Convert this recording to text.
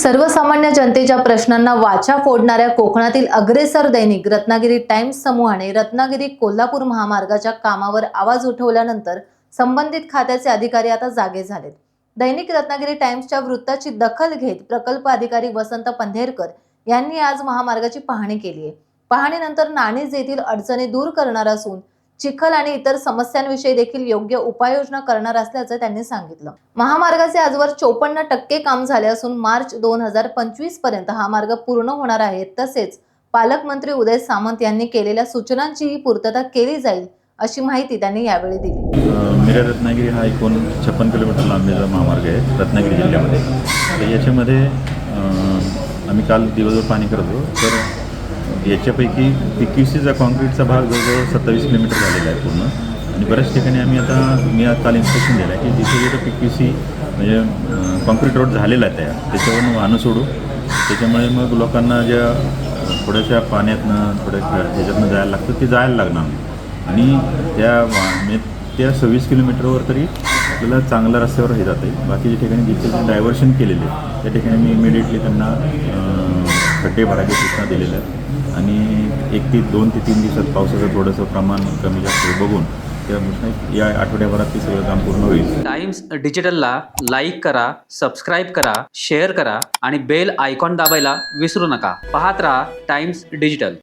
सर्वसामान्य जनतेच्या प्रश्नांना वाचा फोडणाऱ्या कोकणातील अग्रेसर दैनिक रत्नागिरी टाइम्स समूहाने रत्नागिरी कोल्हापूर महामार्गाच्या कामावर आवाज उठवल्यानंतर संबंधित खात्याचे अधिकारी आता जागे झालेत। दैनिक रत्नागिरी टाइम्सच्या वृत्ताची दखल घेत प्रकल्प अधिकारी वसंत पंधेरकर यांनी आज महामार्गाची पाहणी केली आहे। पाहणीनंतर नाणीज येथील अडचणी दूर करणार असून चिखल आणि इतर समस्यांविषयी देखील योग्य उपाययोजना करणार असल्याचं त्यांनी सांगितलं। महामार्गाचे आजवर 54% काम झाले असून मार्च 2025 पर्यंत हा मार्ग पूर्ण होणार आहे। तसेच पालकमंत्री उदय सामंत यांनी केलेल्या सूचनांचीही पूर्तता केली जाईल अशी माहिती त्यांनी यावेळी दिली। मिरज रत्नागिरी हा 56 किलोमीटर लांबीचा महामार्ग आहे रत्नागिरी जिल्ह्यामध्ये। तर याच्यामध्ये आम्ही काल दिवसभर पाणी करत होतो। तर याच्यापैकी PQCचा कॉन्क्रीटचा भाग जवळजवळ 27 किलोमीटर झालेला आहे पूर्ण। आणि बऱ्याच ठिकाणी मी काल इन्स्पेक्शन दिलं आहे की जिथे PQC म्हणजे कॉन्क्रीट रोड झालेला आहे त्याच्यावरून वाहनं सोडू, त्याच्यामुळे मग लोकांना ज्या थोड्याशा पाण्यातनं ह्याच्यातनं जायला लागतं ते जायला लागणार नाही। आणि त्या 26 किलोमीटरवर तरी आपल्याला चांगल्या रस्त्यावर हे जातं आहे। बाकीच्या ठिकाणी जिथे डायव्हर्शन केलेले आहे त्या ठिकाणी मी इमिडिएटली त्यांना खड्डे भरायची सूचना दिलेल्या आहेत। आणि 2 ते 3 दिवसात पावसाचं थोडंसं प्रमाण कमी जास्त बघून या आठवड्याभरात ते सगळं काम पूर्ण होईल। टाइम्स डिजिटलला लाईक करा, सबस्क्राईब करा, शेअर करा आणि बेल आयकॉन दाबायला विसरू नका। पाहत रहा टाइम्स डिजिटल।